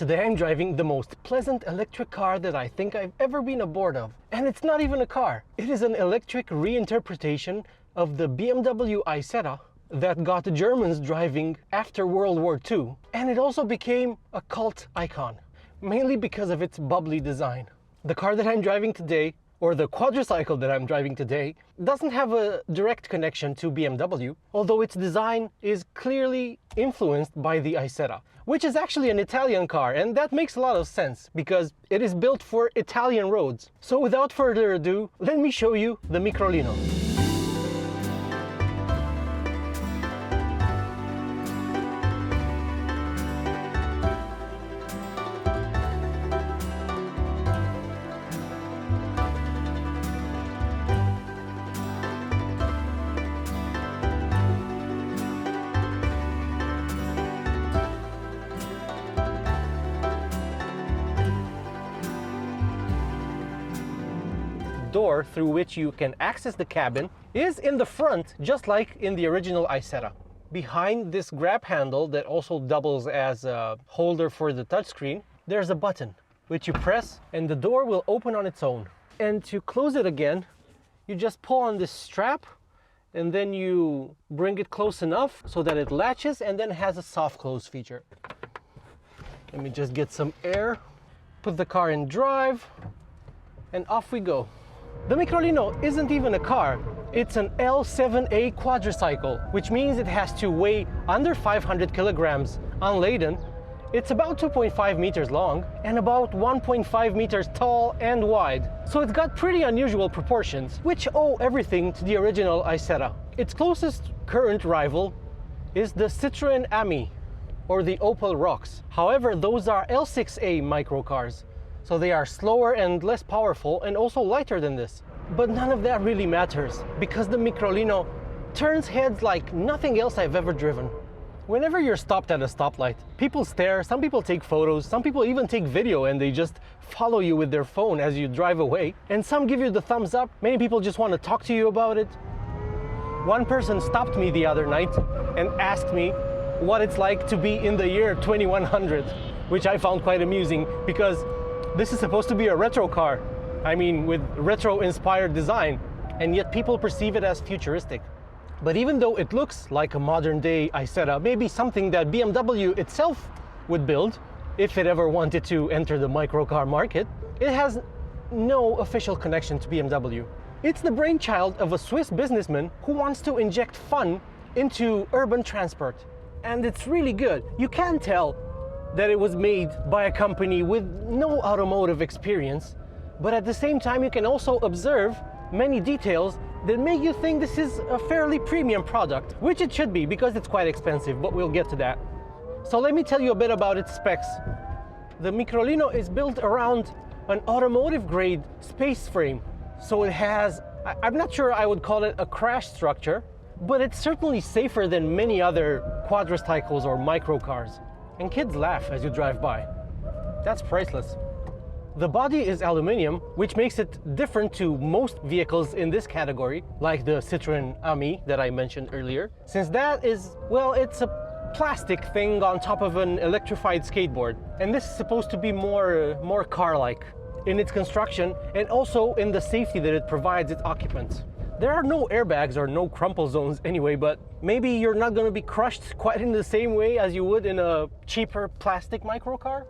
Today I'm driving the most pleasant electric car that I think I've ever been aboard of. And it's not even a car. It is an electric reinterpretation of the BMW Isetta that got the Germans driving after World War II. And it also became a cult icon, mainly because of its bubbly design. The car that I'm driving today, or the quadricycle that I'm driving today, doesn't have a direct connection to BMW, although its design is clearly influenced by the Isetta, which is actually an Italian car, and that makes a lot of sense because it is built for Italian roads. So without further ado, let me show you the Microlino. Door through which you can access the cabin is in the front, just like in the original Isetta. Behind this grab handle that also doubles as a holder for the touchscreen, there's a button which you press and the door will open on its own. And to close it again, you just pull on this strap and then you bring it close enough so that it latches and then has a soft close feature. Let me just get some air, put the car in drive, and off we go. The Microlino isn't even a car, it's an L7A quadricycle, which means it has to weigh under 500 kilograms unladen. It's about 2.5 meters long and about 1.5 meters tall and wide. So it's got pretty unusual proportions, which owe everything to the original Isetta. Its closest current rival is the Citroën Ami, or the Opel Rocks. However, those are L6A microcars. So they are slower and less powerful and also lighter than this. But none of that really matters because the Microlino turns heads like nothing else I've ever driven. Whenever you're stopped at a stoplight, people stare, some people take photos, some people even take video and they just follow you with their phone as you drive away. And some give you the thumbs up. Many people just want to talk to you about it. One person stopped me the other night and asked me what it's like to be in the year 2100, which I found quite amusing because this is supposed to be a retro car. I mean, with retro-inspired design, and yet people perceive it as futuristic. But even though it looks like a modern-day Isetta, maybe something that BMW itself would build, if it ever wanted to enter the microcar market, it has no official connection to BMW. It's the brainchild of a Swiss businessman who wants to inject fun into urban transport. And it's really good. You can tell that it was made by a company with no automotive experience, but at the same time you can also observe many details that make you think this is a fairly premium product, which it should be because it's quite expensive, but we'll get to that. So let me tell you a bit about its specs. The Microlino is built around an automotive grade space frame. So it has, I'm not sure I would call it a crash structure, but it's certainly safer than many other quadricycles or microcars. And kids laugh as you drive by. That's priceless. The body is aluminum, which makes it different to most vehicles in this category, like the Citroën Ami that I mentioned earlier, since that is, well, it's a plastic thing on top of an electrified skateboard. And this is supposed to be more car-like in its construction and also in the safety that it provides its occupants. There are no airbags or no crumple zones anyway, but maybe you're not going to be crushed quite in the same way as you would in a cheaper plastic microcar.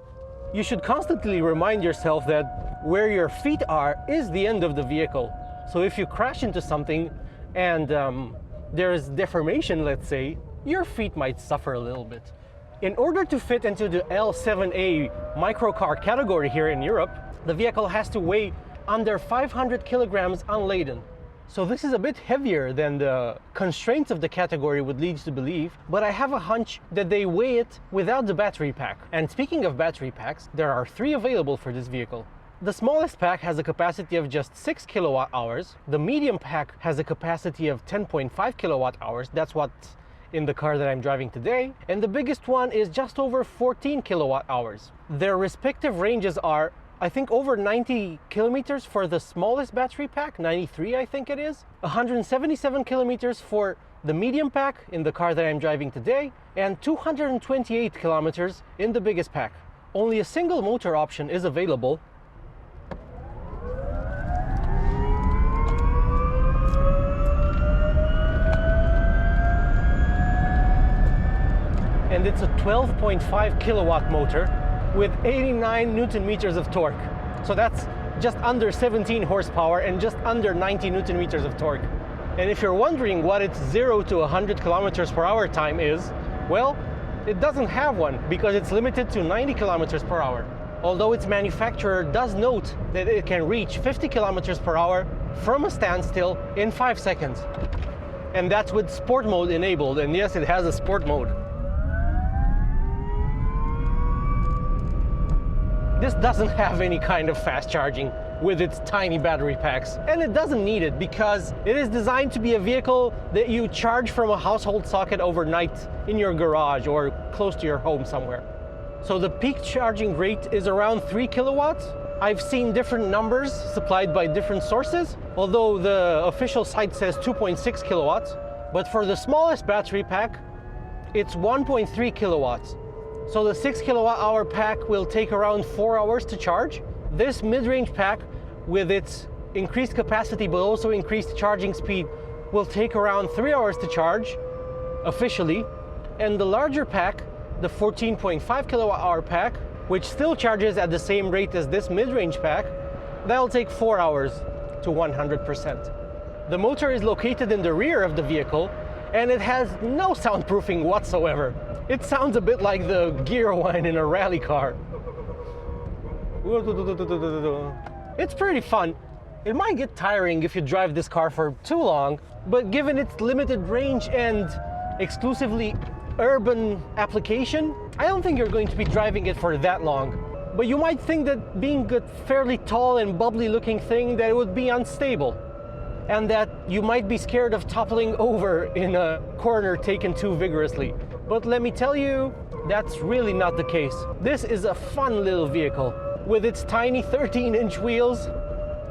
You should constantly remind yourself that where your feet are is the end of the vehicle. So if you crash into something and there is deformation, let's say, your feet might suffer a little bit. In order to fit into the L7A microcar category here in Europe, the vehicle has to weigh under 500 kilograms unladen. So this is a bit heavier than the constraints of the category would lead you to believe, but I have a hunch that they weigh it without the battery pack. And speaking of battery packs, there are 3 available for this vehicle. The smallest pack has a capacity of just 6 kilowatt hours. The medium pack has a capacity of 10.5 kilowatt hours. That's what's in the car that I'm driving today. And the biggest one is just over 14 kilowatt hours. Their respective ranges are, I think, over 90 kilometers for the smallest battery pack, 93 I think it is, 177 kilometers for the medium pack in the car that I'm driving today, and 228 kilometers in the biggest pack. only a single motor option is available. And it's a 12.5 kilowatt motor with 89 Newton meters of torque. So that's just under 17 horsepower and just under 90 Newton meters of torque. And if you're wondering what its 0 to 100 kilometers per hour time is, well, it doesn't have one because it's limited to 90 kilometers per hour. Although its manufacturer does note that it can reach 50 kilometers per hour from a standstill in 5 seconds. And that's with sport mode enabled, and yes, it has a sport mode. This doesn't have any kind of fast charging with its tiny battery packs. And it doesn't need it because it is designed to be a vehicle that you charge from a household socket overnight in your garage or close to your home somewhere. So the peak charging rate is around 3 kilowatts. I've seen different numbers supplied by different sources, although the official site says 2.6 kilowatts. But for the smallest battery pack, it's 1.3 kilowatts. So the 6 kilowatt hour pack will take around 4 hours to charge. This mid-range pack with its increased capacity but also increased charging speed will take around 3 hours to charge officially. And the larger pack, the 14.5 kilowatt hour pack, which still charges at the same rate as this mid-range pack, that'll take 4 hours to 100%. The motor is located in the rear of the vehicle and it has no soundproofing whatsoever. It sounds a bit like the gear whine in a rally car. It's pretty fun. It might get tiring if you drive this car for too long, but given its limited range and exclusively urban application, I don't think you're going to be driving it for that long. But you might think that being a fairly tall and bubbly looking thing, that it would be unstable, and that you might be scared of toppling over in a corner taken too vigorously. But let me tell you, that's really not the case. This is a fun little vehicle. With its tiny 13-inch wheels,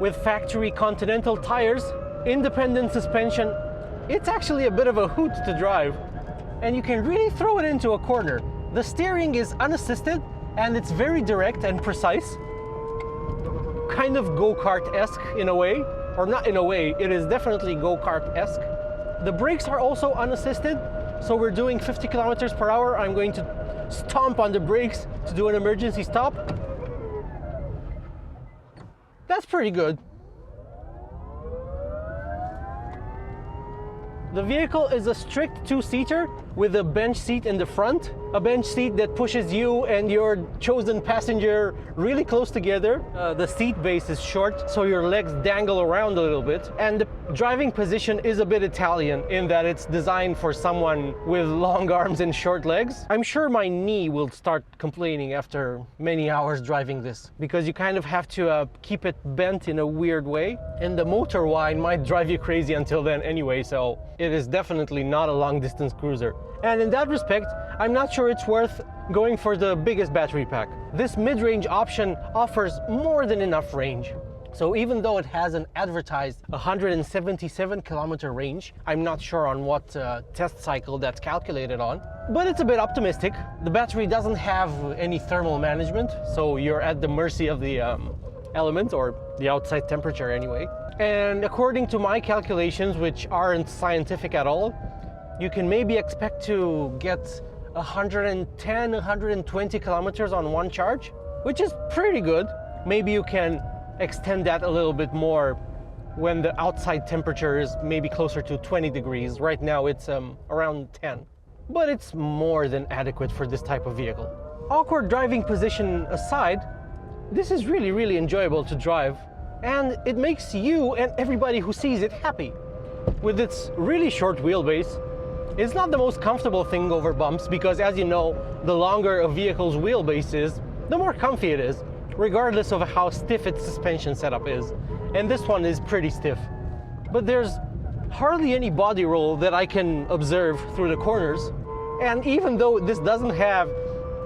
with factory Continental tires, independent suspension, it's actually a bit of a hoot to drive. And you can really throw it into a corner. The steering is unassisted, and it's very direct and precise. Kind of go-kart-esque in a way. Or not in a way, it is definitely go-kart-esque. The brakes are also unassisted. So we're doing 50 kilometers per hour. I'm going to stomp on the brakes to do an emergency stop. That's pretty good. The vehicle is a strict two-seater with a bench seat in the front, a bench seat that pushes you and your chosen passenger really close together. The seat base is short, so your legs dangle around a little bit. And the driving position is a bit Italian in that it's designed for someone with long arms and short legs. I'm sure my knee will start complaining after many hours driving this, because you kind of have to keep it bent in a weird way. And the motor whine might drive you crazy until then anyway, so it is definitely not a long-distance cruiser. And in that respect, I'm not sure it's worth going for the biggest battery pack. This mid-range option offers more than enough range. So even though it has an advertised 177 kilometer range, I'm not sure on what test cycle that's calculated on, but it's a bit optimistic. The battery doesn't have any thermal management, so you're at the mercy of the element, or the outside temperature anyway. And according to my calculations, which aren't scientific at all, you can maybe expect to get 110, 120 kilometers on one charge, which is pretty good. Maybe you can extend that a little bit more when the outside temperature is maybe closer to 20 degrees. Right now it's around 10. But it's more than adequate for this type of vehicle. Awkward driving position aside, this is really, really enjoyable to drive. And it makes you and everybody who sees it happy. With its really short wheelbase, it's not the most comfortable thing over bumps because, as you know, the longer a vehicle's wheelbase is, the more comfy it is, regardless of how stiff its suspension setup is. And this one is pretty stiff. But there's hardly any body roll that I can observe through the corners. And even though this doesn't have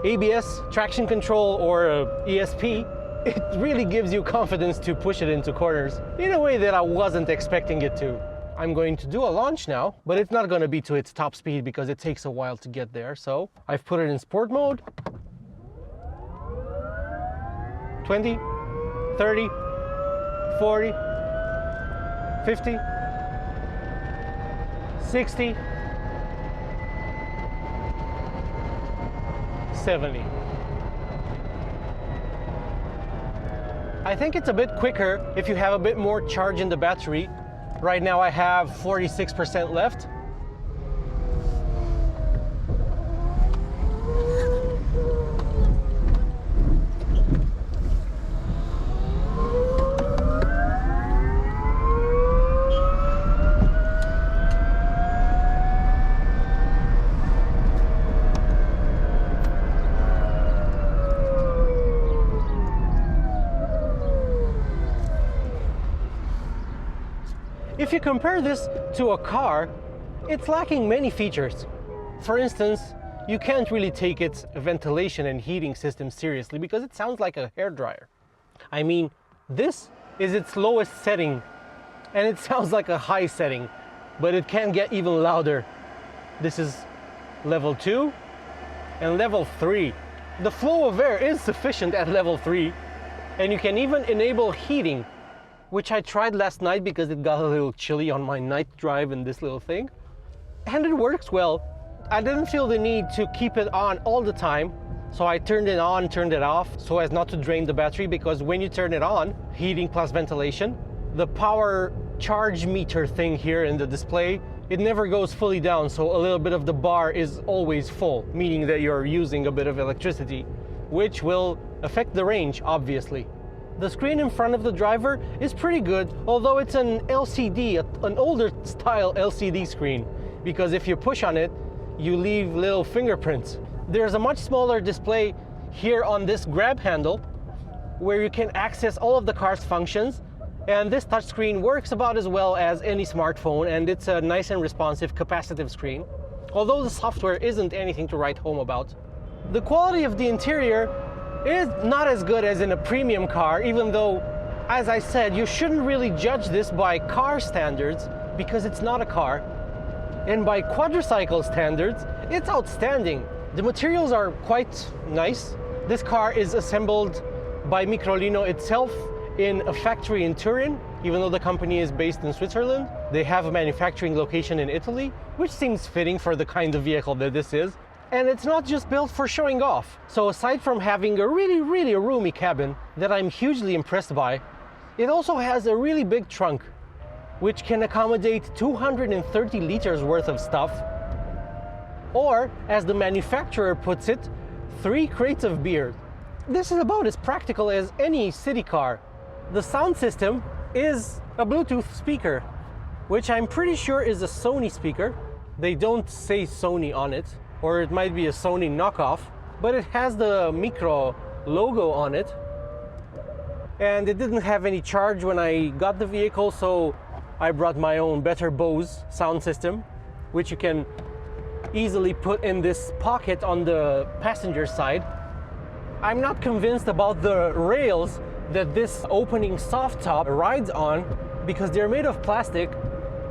ABS, traction control, or ESP, it really gives you confidence to push it into corners in a way that I wasn't expecting it to. I'm going to do a launch now, but it's not going to be to its top speed because it takes a while to get there. So I've put it in sport mode. 20, 30, 40, 50, 60, 70. I think it's a bit quicker if you have a bit more charge in the battery. Right now I have 46% left. If you compare this to a car, it's lacking many features. For instance, you can't really take its ventilation and heating system seriously because it sounds like a hairdryer. I mean, this is its lowest setting and it sounds like a high setting, but it can get even louder. This is level 2 and level 3. The flow of air is sufficient at level 3, and you can even enable heating, which I tried last night because it got a little chilly on my night drive in this little thing. And it works well. I didn't feel the need to keep it on all the time, so I turned it on, turned it off, so as not to drain the battery, because when you turn it on, heating plus ventilation, the power charge meter thing here in the display, it never goes fully down, so a little bit of the bar is always full, meaning that you're using a bit of electricity, which will affect the range, obviously. The screen in front of the driver is pretty good, although it's an LCD, an older style LCD screen, because if you push on it, you leave little fingerprints. There's a much smaller display here on this grab handle, where you can access all of the car's functions, and this touchscreen works about as well as any smartphone, and it's a nice and responsive capacitive screen, although the software isn't anything to write home about. The quality of the interior is not as good as in a premium car, even though, as I said, you shouldn't really judge this by car standards because it's not a car. And by quadricycle standards, it's outstanding. The materials are quite nice. This car is assembled by Microlino itself in a factory in Turin, even though the company is based in Switzerland. They have a manufacturing location in Italy, which seems fitting for the kind of vehicle that this is. And it's not just built for showing off. So aside from having a really roomy cabin that I'm hugely impressed by, it also has a really big trunk, which can accommodate 230 liters worth of stuff. Or, as the manufacturer puts it, 3 crates of beer. This is about as practical as any city car. The sound system is a Bluetooth speaker, which I'm pretty sure is a Sony speaker. They don't say Sony on it, or it might be a Sony knockoff, but it has the Micro logo on it. And it didn't have any charge when I got the vehicle, so I brought my own Better Bose sound system, which you can easily put in this pocket on the passenger side. I'm not convinced about the rails that this opening soft top rides on, because they're made of plastic,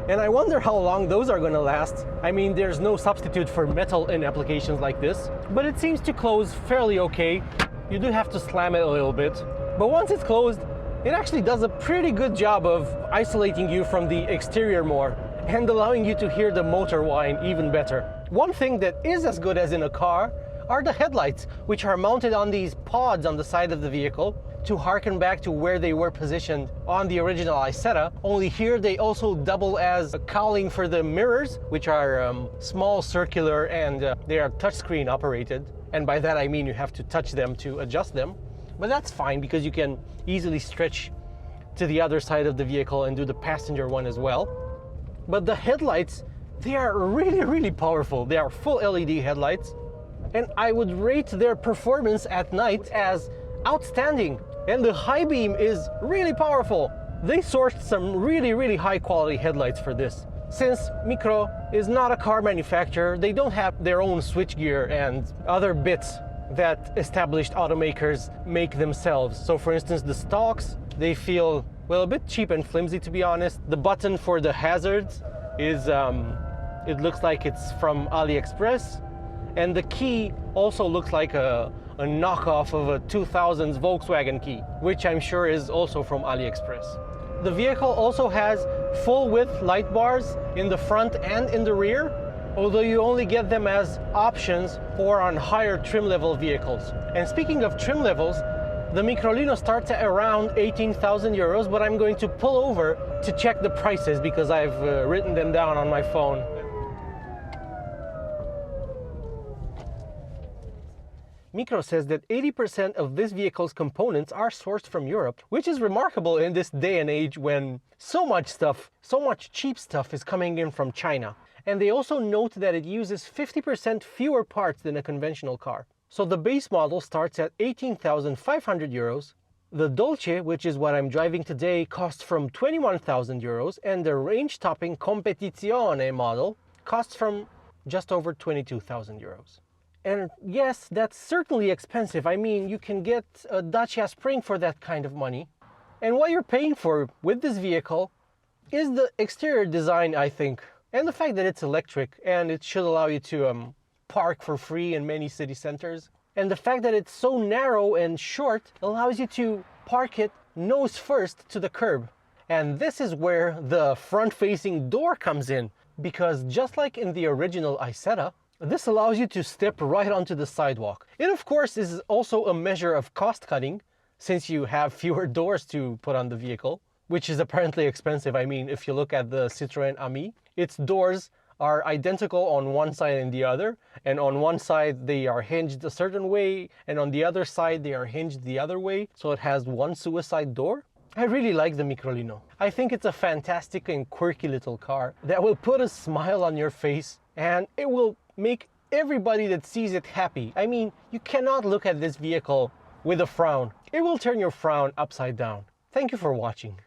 and I wonder how long those are gonna last. I mean, there's no substitute for metal in applications like this, but it seems to close fairly okay. You do have to slam it a little bit, but once it's closed, it actually does a pretty good job of isolating you from the exterior more and allowing you to hear the motor whine even better. One thing that is as good as in a car are the headlights, which are mounted on these pods on the side of the vehicle to harken back to where they were positioned on the original Isetta. Only here they also double as a cowling for the mirrors, which are small, circular, and they are touchscreen operated. And by that I mean you have to touch them to adjust them. But that's fine because you can easily stretch to the other side of the vehicle and do the passenger one as well. But the headlights, they are really powerful. They are full LED headlights, and I would rate their performance at night as outstanding. And the high beam is really powerful. They sourced some really high quality headlights for this. Since Micro is not a car manufacturer, they don't have their own switchgear and other bits that established automakers make themselves. So for instance, the stalks, they feel, well, a bit cheap and flimsy, to be honest. The button for the hazards is, it looks like it's from AliExpress. And the key also looks like a a knockoff of a 2000s Volkswagen Key, which I'm sure is also from AliExpress. The vehicle also has full width light bars in the front and in the rear, although you only get them as options for on higher trim level vehicles. And speaking of trim levels, the Microlino starts at around 18,000 euros, but I'm going to pull over to check the prices because I've written them down on my phone. Micro says that 80% of this vehicle's components are sourced from Europe, which is remarkable in this day and age when so much cheap stuff is coming in from China. And they also note that it uses 50% fewer parts than a conventional car. So the base model starts at 18,500 euros. The Dolce, which is what I'm driving today, costs from 21,000 euros, and the range-topping Competizione model costs from just over 22,000 euros. And yes, that's certainly expensive. I mean, you can get a Dacia Spring for that kind of money. And what you're paying for with this vehicle is the exterior design, I think, and the fact that it's electric and it should allow you to park for free in many city centers. And the fact that it's so narrow and short allows you to park it nose first to the curb. And this is where the front-facing door comes in, because just like in the original Isetta, this allows you to step right onto the sidewalk. It of course is also a measure of cost cutting, since you have fewer doors to put on the vehicle, which is apparently expensive. I mean, if you look at the Citroën Ami, its doors are identical on one side and the other, and on one side they are hinged a certain way, and on the other side they are hinged the other way, so it has one suicide door. I really like the Microlino. I think it's a fantastic and quirky little car that will put a smile on your face, and it will make everybody that sees it happy. I mean, you cannot look at this vehicle with a frown. It will turn your frown upside down. Thank you for watching.